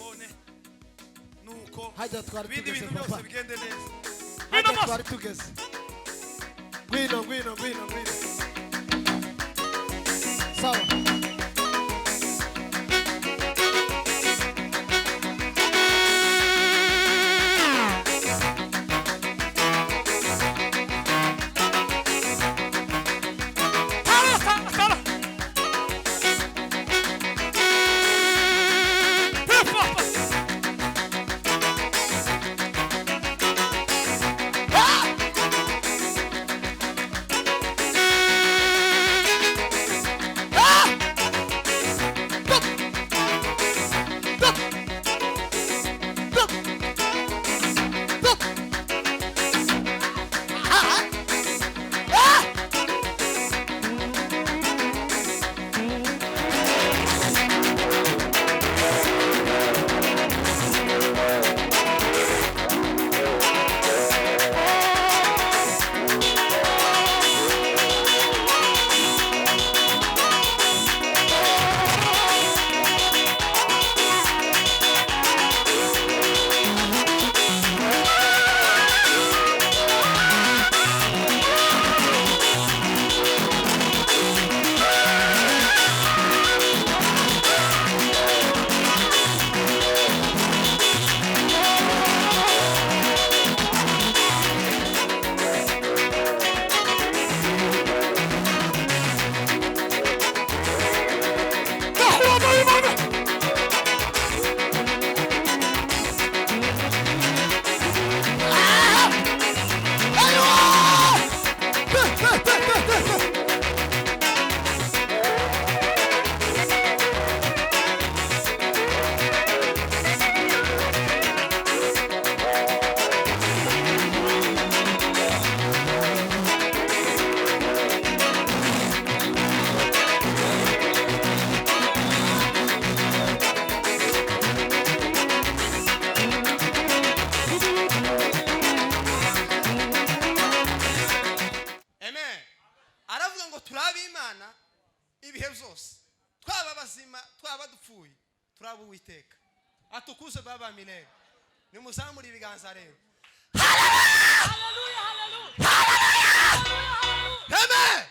telefone nuko hajya twari ibindi tugeze bintu byose papa bigende neza. hajya twari tugeze ngwino sawa Uwiteka atukuze baba milele nimuzamuri ibiganza rero Hallelujah hallelujah amen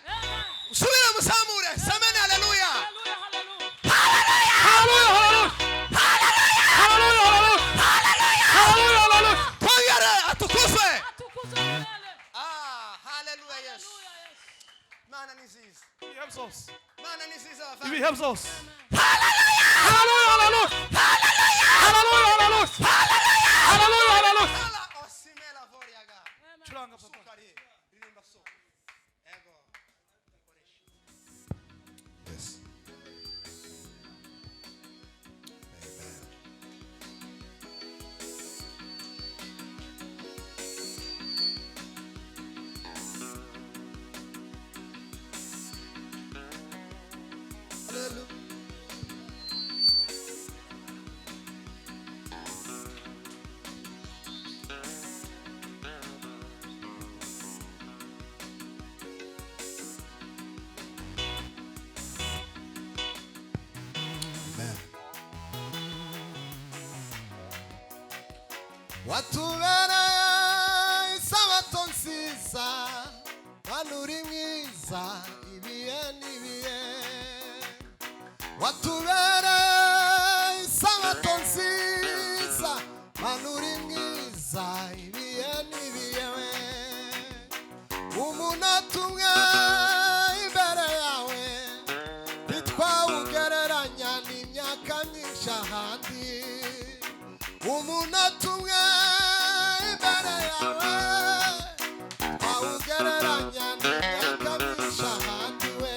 usubira muzamure samene haleluya haleluya atukuzwe haleluya yes mana niziza He helps us. mana niziza He helps us. haleluya Hallelujah, hallelujah. Hallelujah, hallelujah. Hallelujah, hallelujah. osimela voriaga Churanga papa. sukari rilimba so ego yes hallelujah watubereye isabato nziza kandi uri mwiza ibihe n'ibihe watubereye isabato nziza kandi uri mwiza ibihe n'ibihe umunota umwe imbere yawe ntitwawugereranya n'imyaka myinshi ahandi umunota umwe imbere yawe awugereranya n'imyaka myinshi ahandi we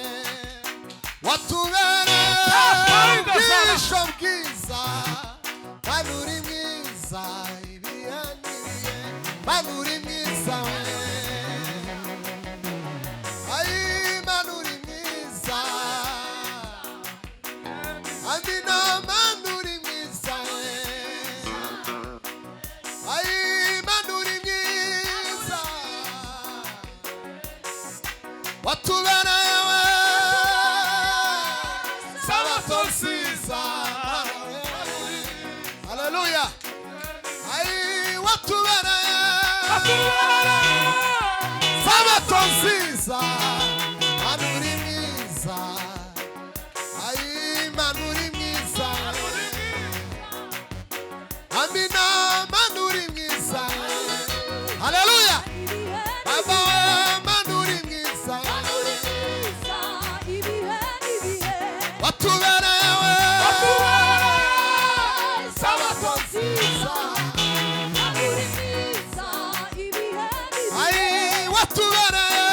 watubereye bwisho bwiza kandi uri mwiza ibihe n'ibihe kandi uri mwiza we ayi mani uri mwiza amina mani uri mwiza we watubereye we sabato nziza Haleluya. Ai watubereye sabato nziza manuri mwiza. Ai manuri mwiza. Amina manuri mwiza. Haleluya. Baba manuri mwiza. Watubereye sabato nziza. Ai watubereye.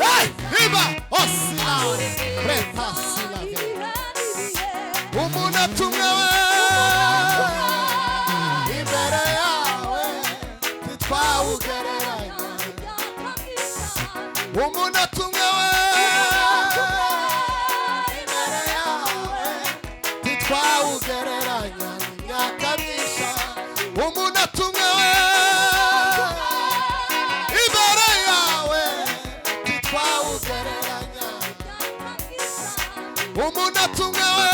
Hey, iba osila preta sila. Umuna tumwewe imbere yawe titwawugereranya. Umuna tumwewe imbere yawe titwawugereranya. Nyakamisha umuna tumwewe imbere yawe titwawugereranya. Umuna tumwewe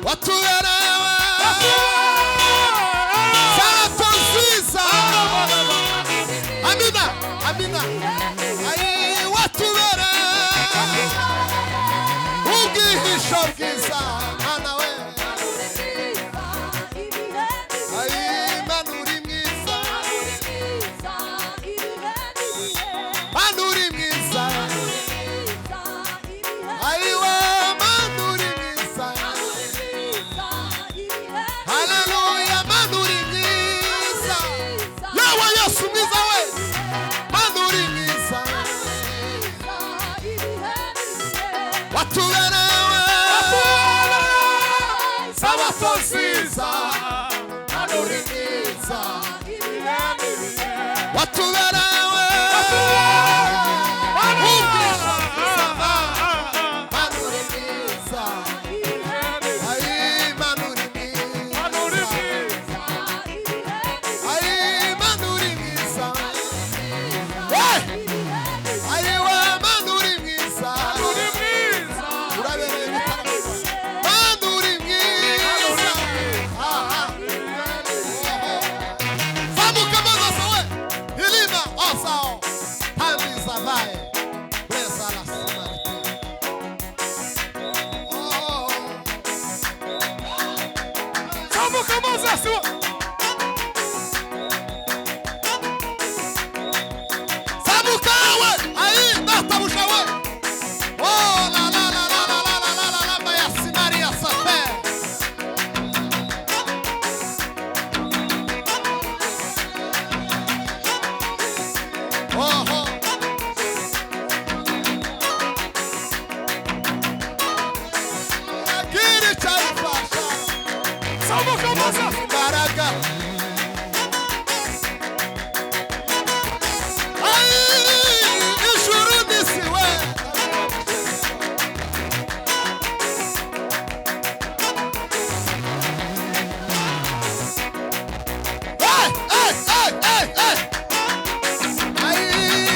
watuberewe sabato nziza. Amina, amina. Ai watuberewe ubwihisho bwiza mwana we. Ai manuri mwiza. Manuri mwiza. Ai we manuri mwiza. Haleluya manuri mwiza. Yawe Yesu mwiza we. Manuri mwiza. Watuberewe sabato nziza manuri mwiza. Watuberewe ubwihisho bwiza manuri mwiza. Ai manuri mwiza. Ai manuri mwiza. Hey! Ai we manuri mwiza. Urabereye ibitaramo. Manuri mwiza. Zamuka maza sawe. Hilima osao. Handi zavae. Presa la Samarite. Oh. Zamuka maza sawe. Zamuka we. Ai natabusha we. Oh la la la la la la la la la la ya Samaria safe. Oh oh. Kiri chaifasha. Zamuka maza. Baraga. Ai ishuru nisiwe. Hey, hey, hey, hey, hey. Ai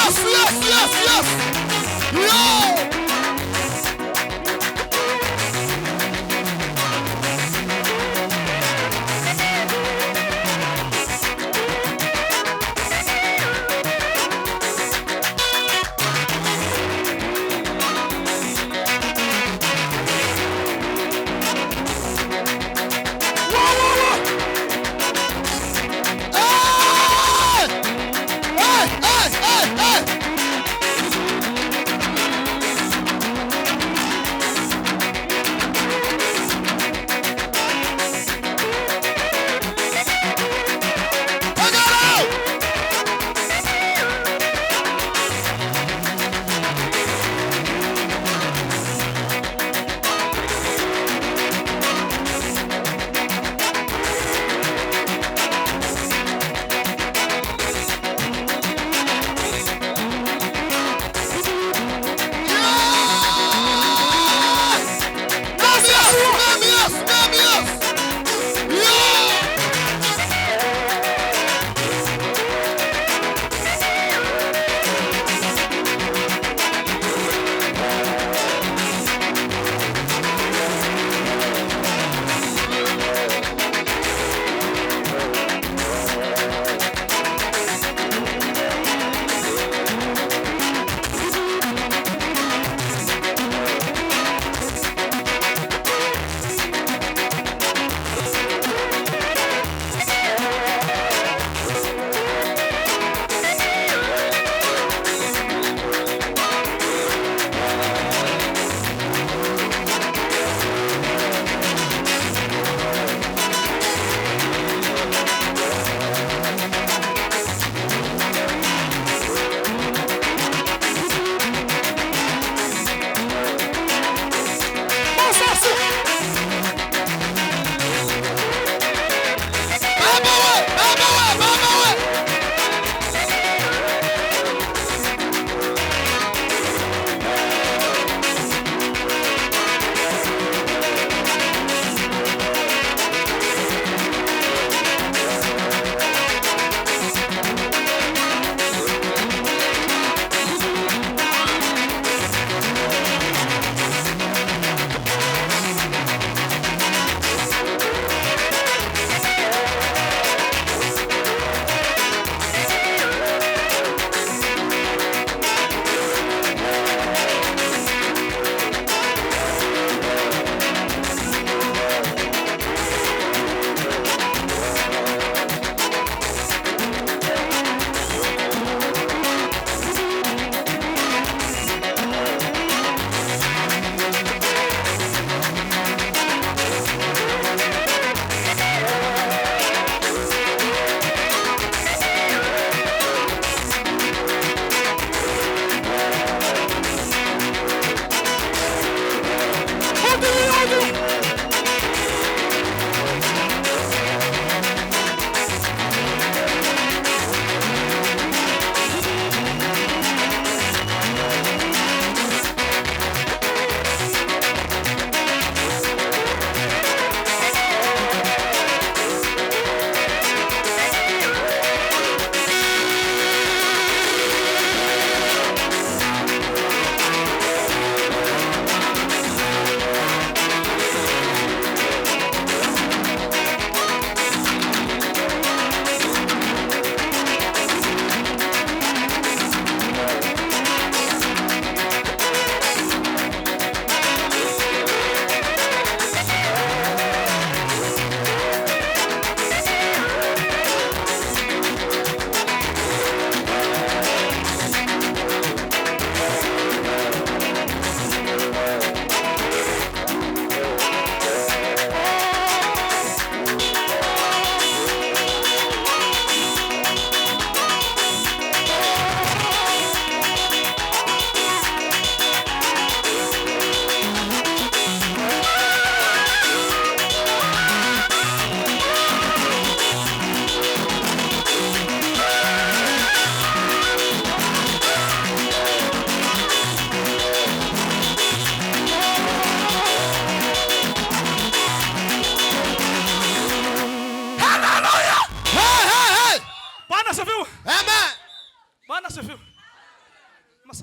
Yes, yes, yes, yes. Yo.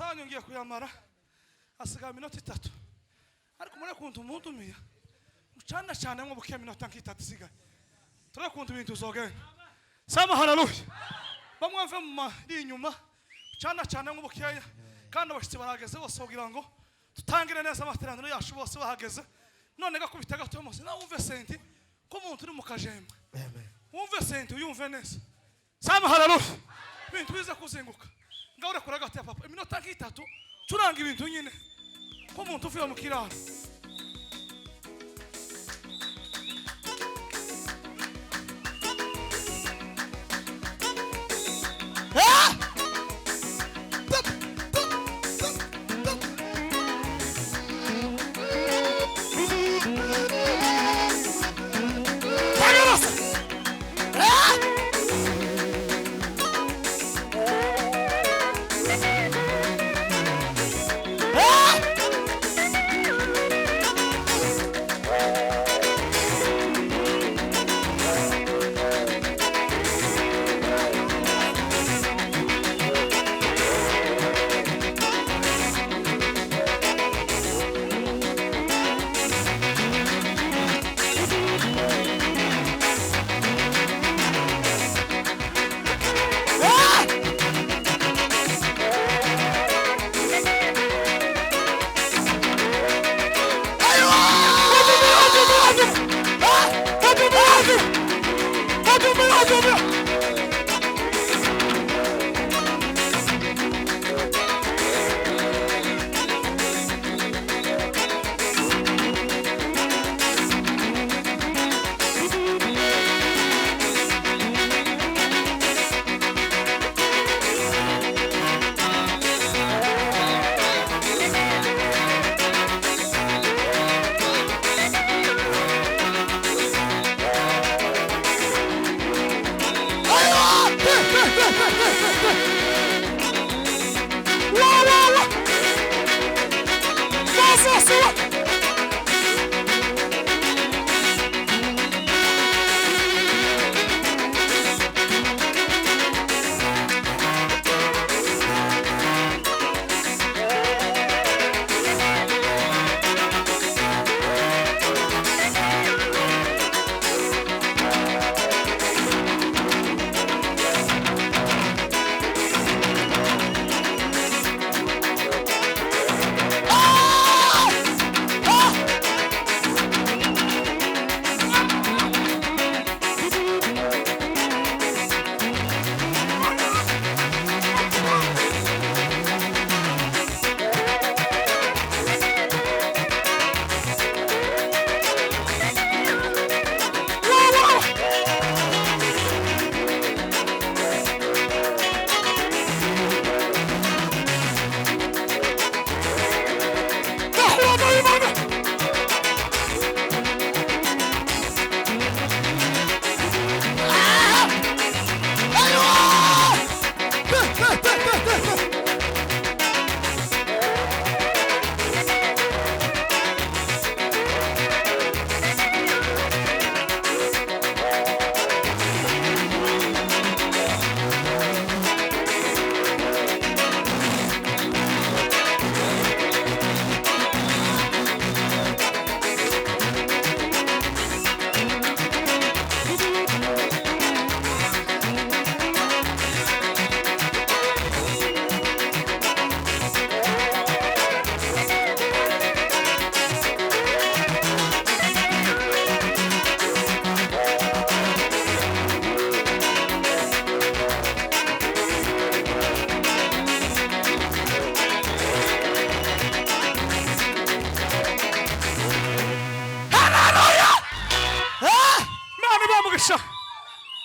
yanyu ngiye kuyamara asigaye iminota 3 ariko muri kuntu umuntu umiya ucana cyane nko buke minota nk'itatu isigaye turakuntu ibintu zogenda sama haleluya bamwe mve mu mari inyuma ucana cyane nko bukeya kandi abashitsi barageze bose kugira ngo tutangire neza amateraniro yacu bose bahageze none gakubita gato mose na umve senti ko umuntu uri mu kajembe umve senti uyumve neza sama haleluya bintu biza kuzenguka ngawure kora gato ya papa iminota nk'itatu turanga ibintu nyine ko umuntu uvuye mu kiraro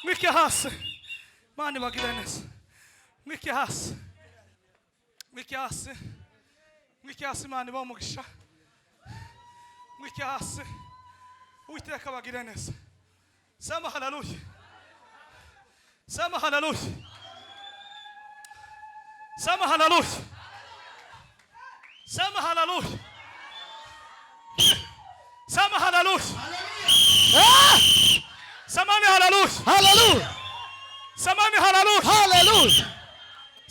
Mwike hasi. Mani bagire neza. Mwike hasi. Mwike hasi. Mwike hasi mani bamugisha. Mwike hasi. Uiteka bagire neza. Sema haleluya. Sema haleluya. Sema haleluya. Sema haleluya. Sema haleluya. Samani haleluya. Hallelujah. Samani haleluya. Hallelujah.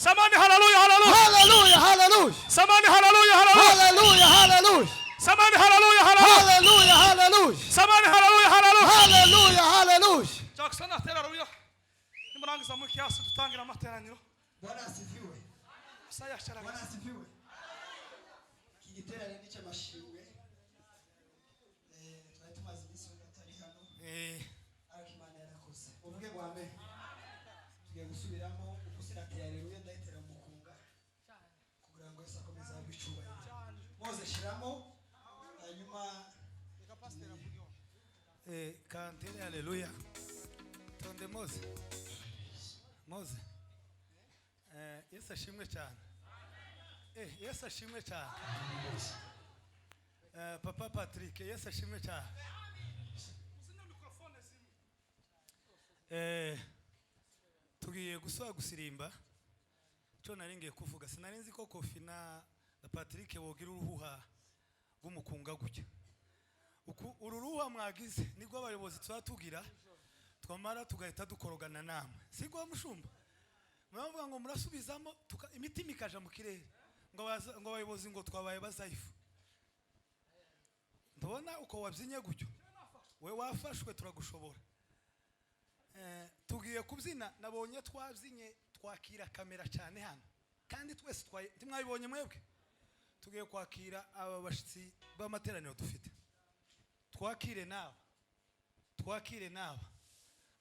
Samani haleluya haleluya. Hallelujah, hallelujah. Samani haleluya haleluya. Hallelujah, hallelujah. Samani haleluya haleluya. Hallelujah, hallelujah. Samani haleluya haleluya. Hallelujah, hallelujah. Jackson haleluya. Nimurangiza mu kiasi tutangira amateraniro. Bwana asifiwe. Saya shara. Bwana asifiwe. Kigiterane nicha mashimwe. Twari tumaze iminsi atari hano. Ariko Imana yarakoze. Uvuge ngo amen. Tugiye gusubiramo ukusira ati haleluya ndahitera mukunga. Kugira ngo Yesu akomeze abicubahiro. Mose shiramo hanyuma Kantele haleluya. Tonde Mose. Mose. Yesu ashimwe cyane. Yesu ashimwe cyane. Papa Patrick, Yesu ashimwe cyane. Tugiye gusaba gusirimba. Cyo naringiye kuvuga sinarinzi ko Kofi na Patrick bogira uruhuha rw'umukunga gutya. Ururuha mwagize nibwo abayobozi twatugira twamara tugahita dukorogana namwe. Sigwa mushumba. Mwavuga ngo murasubizamo imitima ikaja mu kirere. Ngo abayobozi ngo twabaye bazayifu. Ndabona uko wabyinye gutyo. We wafashwe turagushobora. Tugiye kubyina nabonye twabyinye twakira kamera cyane hano. Kandi twese mwabibonye mwebwe. Tugiye kwakira aba bashitsi b'amateraniro dufite. Twakire nawe.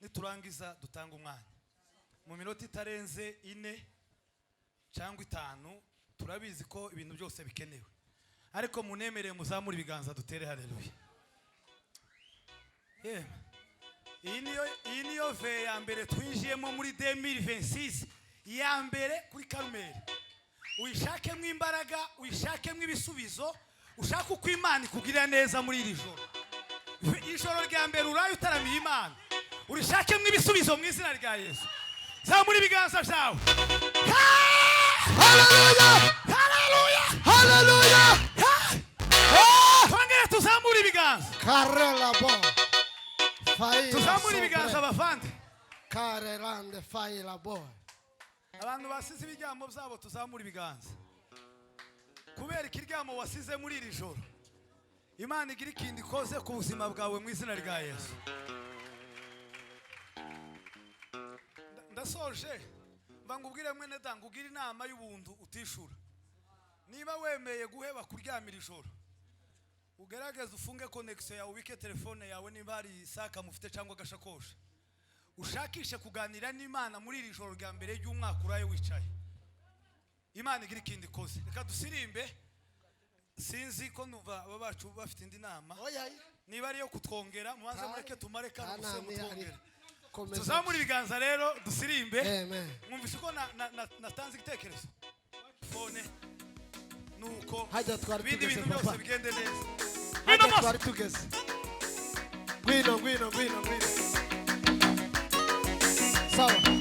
Niturangiza dutanga umwanya. Mu minota itarenze 4 cyangwa 5 turabizi ko ibintu byose bikenewe. Ariko munemereye muzamura ibiganza dutere haleluya. Iyi niyo ve ya mbere twinjiyemo muri 2026 ya mbere kuri Karumeli. Uyishakemo imbaraga, uyishakemo ibisubizo, ushaka uko Imana ikugirira neza muri iri joro. Ijoro rya mbere uraye utaramiye Imana. Urishakemo ibisubizo mu izina rya Yesu. Zamura ibiganza byawe. Hallelujah! Hallelujah! Hallelujah! Twongere tuzamura ibiganza. Karela bo. Tuzamura ibiganza abavande. Karelande faila bo. Abantu basize ibiryamo byabo tuzamura ibiganza. Kubera ikiryamo wasize muri iri joro. Imana igira ikindi ikoze ku buzima bwawe mu izina rya Yesu. Ndasoje mbangubwire mwene danga ugira inama y'ubuntu utishura. Niba wemeye guheba kuryamira ijoro, ugerageze ufunge connection yawe, ubike telefone yawe niba ari saka mufite cyangwa gashakoshi. Ushakishe kuganira n'Imana muri iri joro rya mbere y'umwaka uraye wicaye. Imana igira ikindi ikoze. Reka dusirimbe. Sinzi ko nuva babacu bafite indi nama. Niba ari yo kutwongera mubanze mureke tumare kandi mutwongere. Tuzamura ibiganza rero dusirimbe. Mwumvise ko natanze igitekerezo. Fone nuko ibindi bintu byose bigende neza. Hajya twari tugeze. Gwino. Sawa.